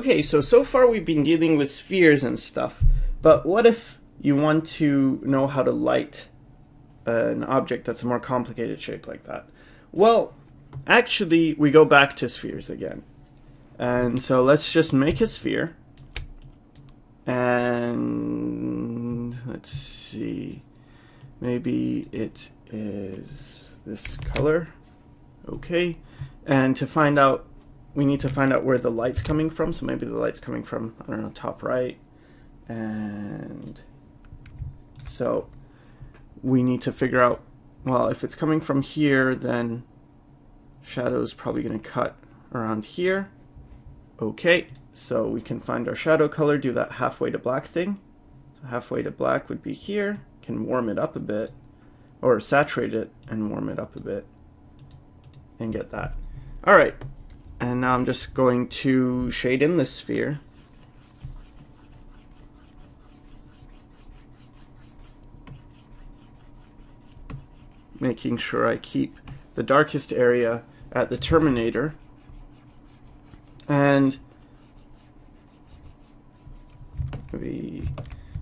Okay, so far we've been dealing with spheres and stuff, but what if you want to know how to light an object that's a more complicated shape like that? Well, actually, we go back to spheres again. And so let's just make a sphere. And let's see, maybe it is this color. Okay, and to find out, we need to find out where the light's coming from. So maybe the light's coming from, I don't know, top right. And so we need to figure out, well, if it's coming from here, then shadow's probably going to cut around here. Okay, so we can find our shadow color, do that halfway to black thing. So halfway to black would be here. Can warm it up a bit, or saturate it and warm it up a bit, and get that. All right, and now I'm just going to shade in this sphere. Making sure I keep the darkest area at the terminator. And we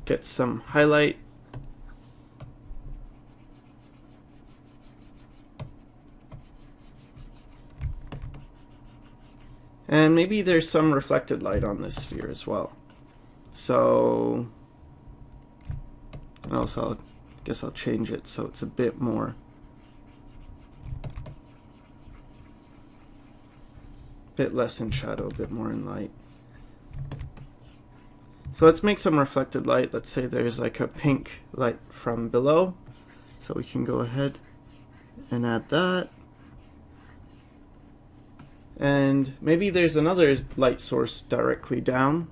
get some highlight. And maybe there's some reflected light on this sphere as well. So, and also I guess I'll change it so it's a bit more less in shadow, a bit more in light. So let's make some reflected light. Let's say there's like a pink light from below. So we can go ahead and add that. And maybe there's another light source directly down.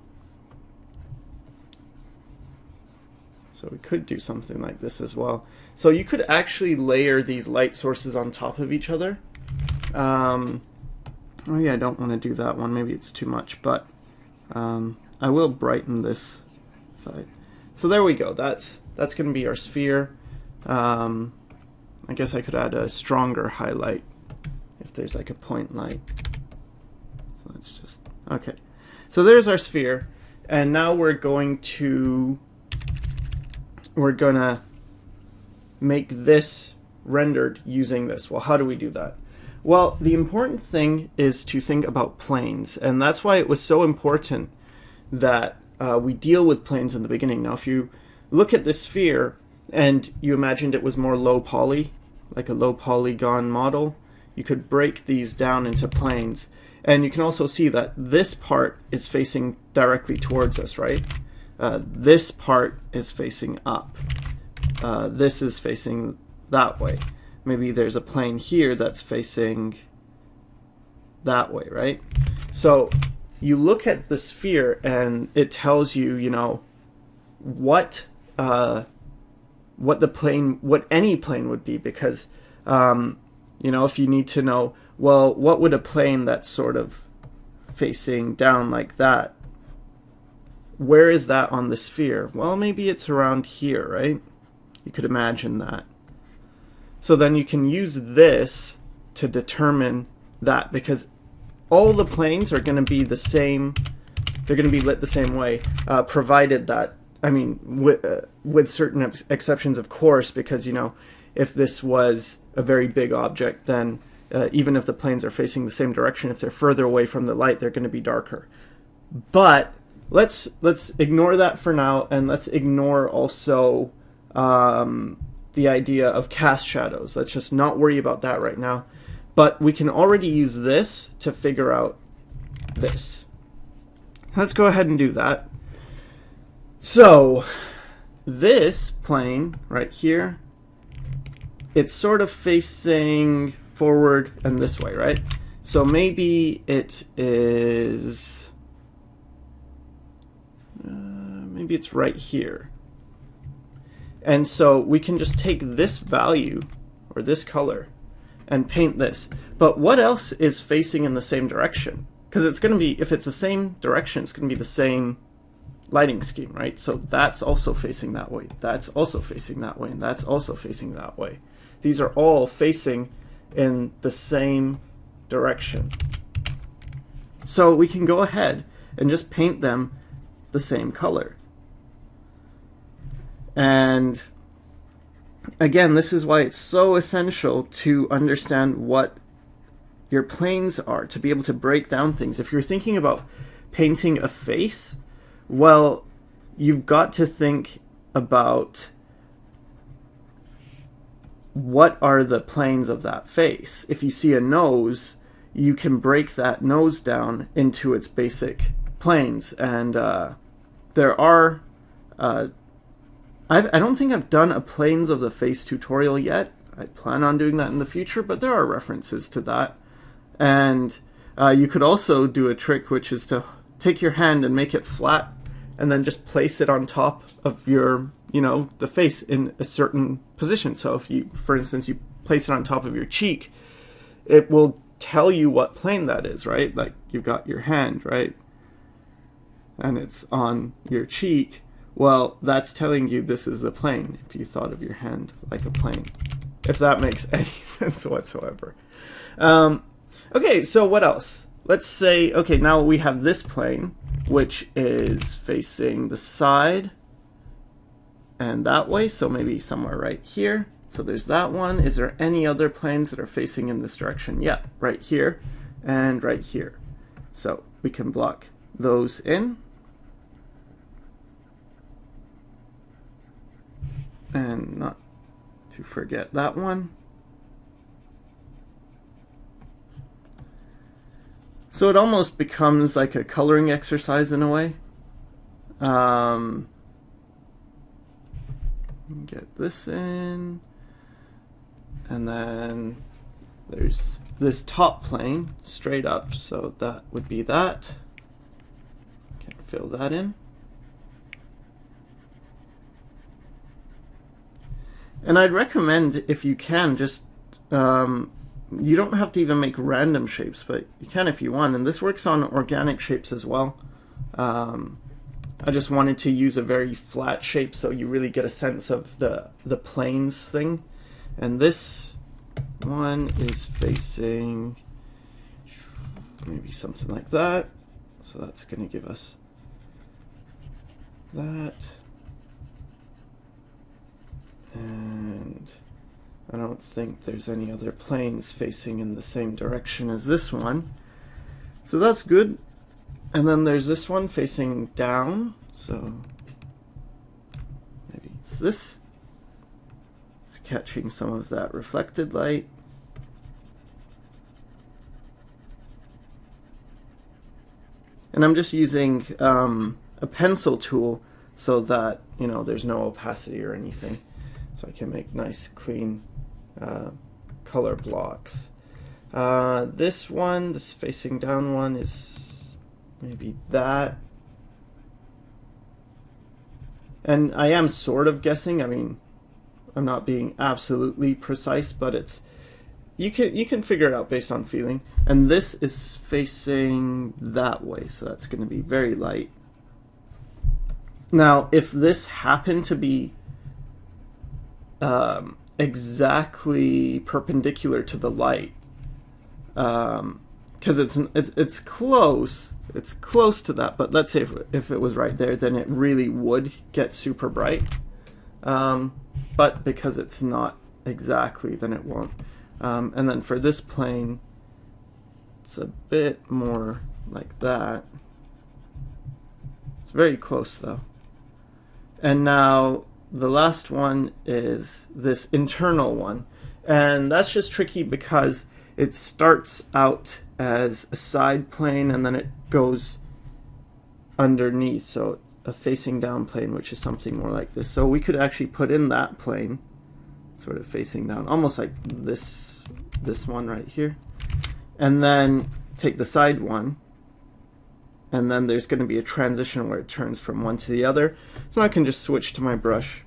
So we could do something like this as well. So you could actually layer these light sources on top of each other. Oh yeah, I don't want to do that one. Maybe it's too much, but I will brighten this side. So there we go. That's going to be our sphere. I guess I could add a stronger highlight if there's like a point light. So let's just, okay. So there's our sphere, and now we're gonna make this rendered using this. Well, how do we do that? Well, the important thing is to think about planes, and that's why it was so important that we deal with planes in the beginning. Now, if you look at this sphere and you imagined it was more low poly, like a low polygon model, you could break these down into planes. And you can also see that this part is facing directly towards us, right? This part is facing up. This is facing that way. Maybe there's a plane here that's facing that way, right? So you look at the sphere and it tells you, you know, what the plane, what any plane would be, because you know, if you need to know, well, what would a plane that's sort of facing down like that, where is that on the sphere? Well, maybe it's around here, right? You could imagine that. So then you can use this to determine that, because all the planes are going to be the same, they're going to be lit the same way, provided that, I mean, with certain exceptions, of course, because, you know, if this was a very big object, then even if the planes are facing the same direction, if they're further away from the light, they're going to be darker. But let's ignore that for now, and let's ignore also the idea of cast shadows. Let's just not worry about that right now. But we can already use this to figure out this. Let's go ahead and do that. So this plane right here, it's sort of facing forward and this way, right? So maybe it is, maybe it's right here. And so we can just take this value, or this color, and paint this. But what else is facing in the same direction? Because it's going to be, if it's the same direction, it's going to be the same lighting scheme, right? So that's also facing that way, that's also facing that way, and that's also facing that way. These are all facing in the same direction. So we can go ahead and just paint them the same color. And again, this is why it's so essential to understand what your planes are, to be able to break down things. If you're thinking about painting a face, well, you've got to think about what are the planes of that face. If you see a nose, you can break that nose down into its basic planes. And there are I don't think I've done a planes of the face tutorial yet. I plan on doing that in the future, but there are references to that. And you could also do a trick, which is to take your hand and make it flat and then just place it on top of your, the face in a certain position. So if you, for instance, you place it on top of your cheek, it will tell you what plane that is, right? Like you've got your hand, right? And it's on your cheek. Well, that's telling you this is the plane, if you thought of your hand like a plane, if that makes any sense whatsoever. Okay, so what else? Let's say, okay, now we have this plane, which is facing the side and that way, so maybe somewhere right here. So there's that one. Is there any other planes that are facing in this direction? Yeah, right here and right here. So we can block those in. And not to forget that one. So it almost becomes like a coloring exercise in a way. Get this in. And then there's this top plane straight up, so that would be that. Can fill that in. And I'd recommend, if you can, just, you don't have to even make random shapes, but you can if you want. And this works on organic shapes as well. I just wanted to use a very flat shape so you really get a sense of the planes thing. And this one is facing maybe something like that. So that's going to give us that. And I don't think there's any other planes facing in the same direction as this one. So that's good. And then there's this one facing down. So maybe it's this. It's catching some of that reflected light. And I'm just using a pencil tool so that, there's no opacity or anything. So I can make nice, clean color blocks. This one, this facing down one, is maybe that. And I am sort of guessing. I mean, I'm not being absolutely precise, but it's you can figure it out based on feeling. And this is facing that way, so that's going to be very light. Now, if this happened to be exactly perpendicular to the light, because it's close to that, but let's say if it was right there, then it really would get super bright, but because it's not exactly, then it won't. And then for this plane, it's a bit more like that. It's very close though. And now the last one is this internal one, and that's just tricky because it starts out as a side plane and then it goes underneath, so it's a facing down plane, which is something more like this. So we could actually put in that plane sort of facing down, almost like this one right here, and then take the side one, and then there's going to be a transition where it turns from one to the other. So I can just switch to my brush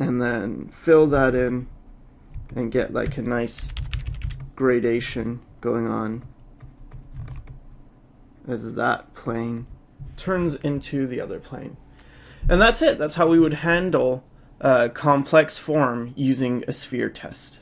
and then fill that in and get like a nice gradation going on as that plane turns into the other plane. And that's it. That's how we would handle a complex form using a sphere test.